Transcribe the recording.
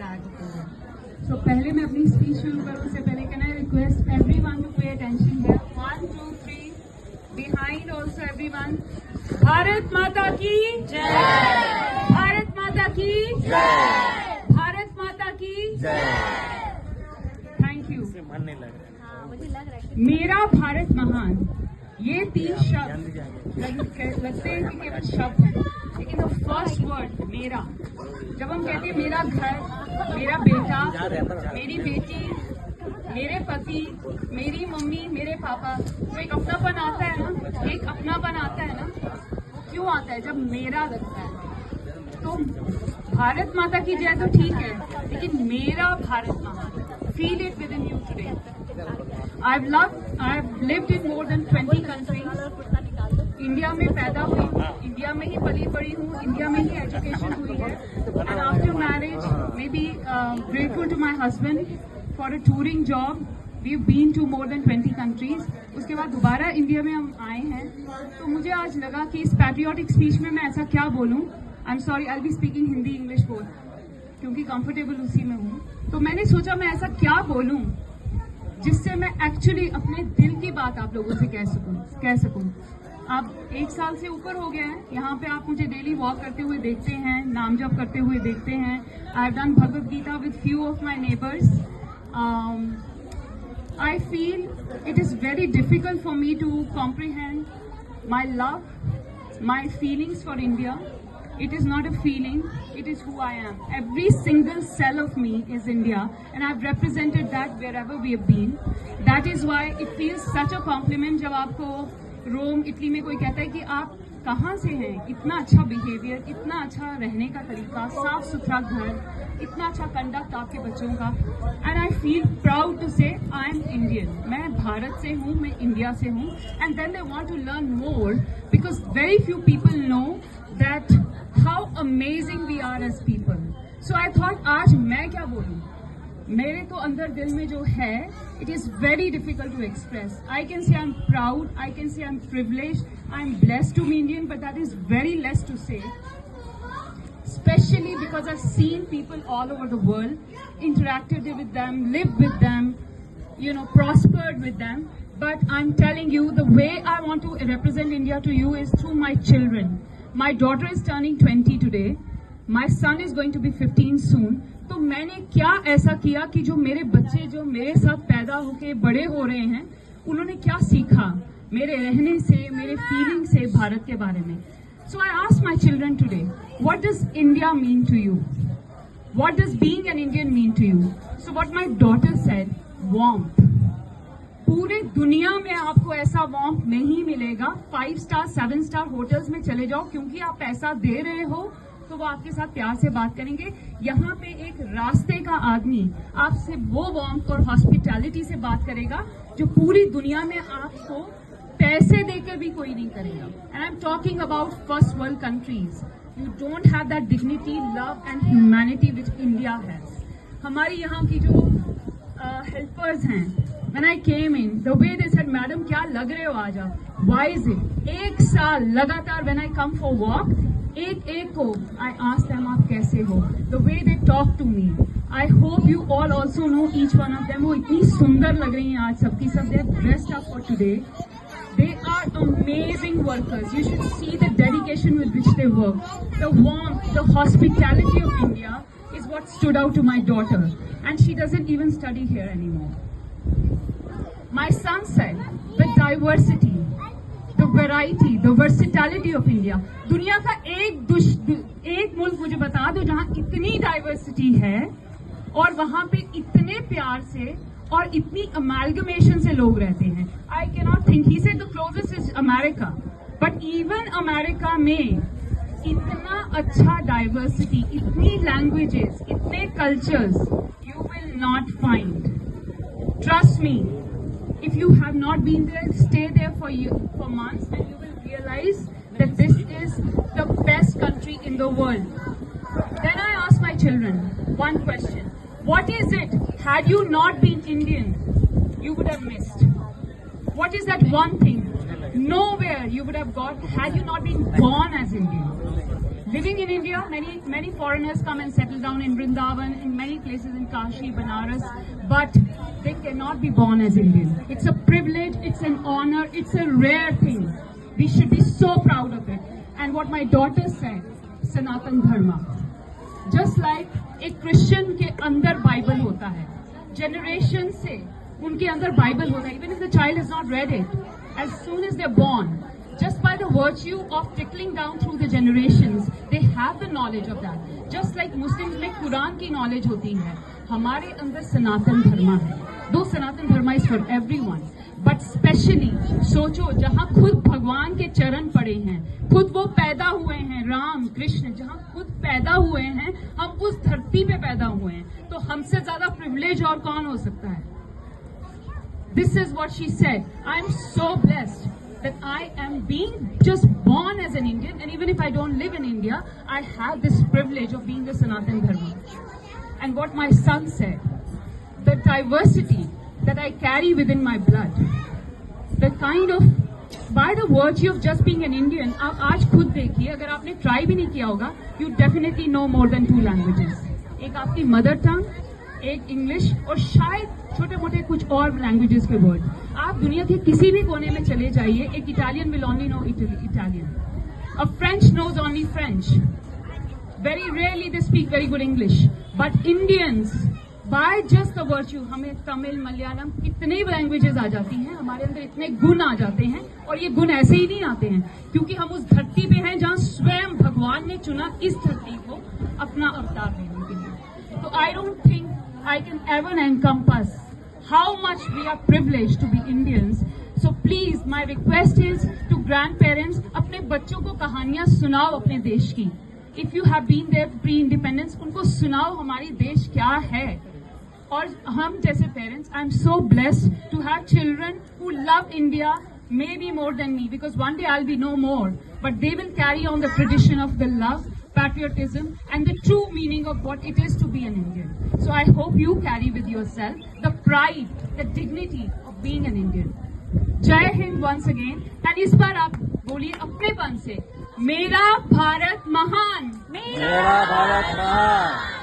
Tag करूँ। तो पहले मैं अपनी स्पीच शुरू करूँ उससे पहले can I request everyone to pay attention here. 1 2 3 behind also everyone. Bharat Mata की जय। भारत माता की जय। भारत माता की जय। Thank you. मुझे लग रहा है मेरा भारत महान, ये 3 शब्द लगते हैं कि केवल शब्द हैं, लेकिन द फर्स्ट वर्ड मेरा, जब हम कहते हैं मेरा घर, मेरा बेटा, मेरी बेटी, मेरे पति, मेरी मम्मी, मेरे पापा, तो एक अपनापन आता है ना, एक अपनापन आता है ना। वो क्यों आता है? जब मेरा लगता है। तो भारत माता की जय तो ठीक है, लेकिन मेरा भारत महान, feel it with in you today. I've lived in more than 20 countries. India में पैदा हुई हूँ, इंडिया में ही पली बड़ी हूँ, इंडिया में ही एजुकेशन हुई है। And after marriage, maybe grateful to my husband for a touring job. We've been to more than 20 countries. उसके बाद दोबारा इंडिया में हम आए हैं, तो मुझे आज लगा कि इस पैट्रियोटिक स्पीच में मैं ऐसा क्या बोलूँ। I'm sorry, I'll be speaking Hindi English both, क्योंकि कंफर्टेबल उसी में हूँ। तो मैंने सोचा मैं ऐसा क्या बोलूँ जिससे मैं एक्चुअली अपने दिल की बात आप लोगों से कह सकूं। आप 1 साल से ऊपर हो गए हैं, यहाँ पे आप मुझे डेली वॉक करते हुए देखते हैं, नाम जप करते हुए देखते हैं। I have done Bhagavad Gita with few of my neighbours. I feel it is very difficult for me to comprehend my love, my feelings for India. It is not a feeling, it is who I am. Every single cell of me is India, and I've represented that wherever we have been. That is why it feels such a compliment जब आपको Rome Italy में कोई कहता है कि आप कहाँ से हैं, इतना अच्छा बिहेवियर, इतना अच्छा रहने का तरीका, साफ सुथरा घर, इतना अच्छा कंडक्ट आपके बच्चों का। And I feel proud to say I M Indian, मैं भारत से हूँ, मैं इंडिया से हूँ। And then they want to learn more because very few people know that how amazing we are as people. So I thought आज मैं क्या बोलूँ, मेरे तो अंदर दिल में जो है, it is very difficult to express. I can say I am proud, I can say I am privileged, I am blessed to be Indian, but that is very less to say, especially because I've seen people all over the world, interacted with them, lived with them, you know, prospered with them. But I'm telling you, the way I want to represent India to you is through my children. My daughter is turning 20 today. My son is going to be 15 soon. तो मैंने क्या ऐसा किया कि जो मेरे बच्चे जो मेरे साथ पैदा होके बड़े हो रहे हैं, उन्होंने क्या सीखा मेरे रहने से, मेरे फीलिंग से भारत के बारे में. So I asked my children today, what does India mean to you? What does being an Indian mean to you? So what my daughter said, warmth. पूरे दुनिया में आपको ऐसा वार्मथ नहीं मिलेगा. 5 स्टार 7 स्टार होटल्स में चले जाओ, क्योंकि आप पैसा दे रहे हो तो वो आपके साथ प्यार से बात करेंगे. यहाँ पे एक रास्ते का आदमी आपसे वो वार्मथ और हॉस्पिटैलिटी से बात करेगा जो पूरी दुनिया में आपको पैसे देकर भी कोई नहीं करेगा. And I am talking about first world countries. You don't have that dignity, love and humanity which India has. हमारी यहाँ की जो हेल्पर्स हैं, when I came in, the way they said, madam क्या लग रहे हो आज आप, why is it? 1 साल लगातार when I come for walk, एक को I ask them आप कैसे हो. The way they talk to me, I hope you all also know each one of them. वो इतनी सुंदर लग रही हैं आज सबकी सब. They are dressed up for today. They are amazing workers. You should see the dedication with which they work. The warmth, the hospitality of India is what stood out to my daughter, and she doesn't even study here anymore. My son said, the diversity, the variety, the versatility of India. दुनिया का एक मुल्क मुझे बता दो जहाँ इतनी diversity है और वहाँ पे इतने प्यार से और इतनी अमेलगमेशन से लोग रहते हैं. I cannot think. He said the closest is America, but even America में इतना अच्छा डाइवर्सिटी, इतनी लैंग्वेजेस, इतने cultures you will not find. Trust me. If you have not been there, stay there for months and you will realize that this is the best country in the world. Then I asked my children one question. What is it, had you not been Indian, you would have missed? What is that one thing? Nowhere you would have got had you not been born as Indian. living in India, many foreigners come and settle down in Vrindavan, in many places in Kashi, Banaras, but they cannot be born as Indian. It's a privilege, it's an honor, it's a rare thing. We should be so proud of it. And what my daughter said, Sanatan Dharma. Just like एक Christian के अंदर Bible होता है, generation से उनके अंदर Bible होता है, even if the child has not read it, as soon as they're born, just by the virtue of trickling down through the generations, they have the knowledge of that. Just like Muslims में कुरान की knowledge होती है, हमारे अंदर सनातन धर्म है. Though सनातन धर्म is for everyone, but specially सोचो जहाँ खुद भगवान के चरण पड़े हैं, खुद वो पैदा हुए हैं, राम कृष्ण जहाँ खुद पैदा हुए हैं, हम उस धरती पे पैदा हुए हैं, तो हमसे ज्यादा प्रिविलेज और कौन हो सकता है? This is what she said. I am so blessed that I am being just born as an Indian, and even if I don't live in India, I have this privilege of being the Sanatan Dharma. And what my son said, the diversity that I carry within my blood, the kind of, by the virtue of just being an Indian, आप आज खुद देखिए, अगर आपने try भी नहीं किया होगा, you definitely know more than 2 languages. एक आपकी mother tongue, एक इंग्लिश और शायद छोटे मोटे कुछ और लैंग्वेजेस के वर्ड. आप दुनिया के किसी भी कोने में चले जाइए, एक Italian will only know Italian, a French knows only French, very rarely they speak very good English, but Indians by just the virtue, हमें तमिल मलयालम कितने लैंग्वेजेस आ जाती हैं, हमारे अंदर इतने गुण आ जाते हैं, और ये गुण ऐसे ही नहीं आते हैं, क्योंकि हम उस धरती पे हैं जहां स्वयं भगवान ने चुना इस धरती को अपना अवतार देने के लिए. तो I don't think I can ever encompass how much we are privileged to be Indians. So please, my request is to grandparents, अपने बच्चों को कहानियां सुनाओ अपने देश की. If you have been there pre-independence, उनको सुनाओ हमारी देश क्या है. और हम जैसे parents, I'm so blessed to have children who love India maybe more than me, because one day I'll be no more, but they will carry on the tradition of the love, patriotism and the true meaning of what it is to be an Indian. So I hope you carry with yourself the pride, the dignity of being an Indian. Jai Hind once again. And इस बार आप बोलिए अपने पन से, मेरा भारत महान, मेरा भारत महान.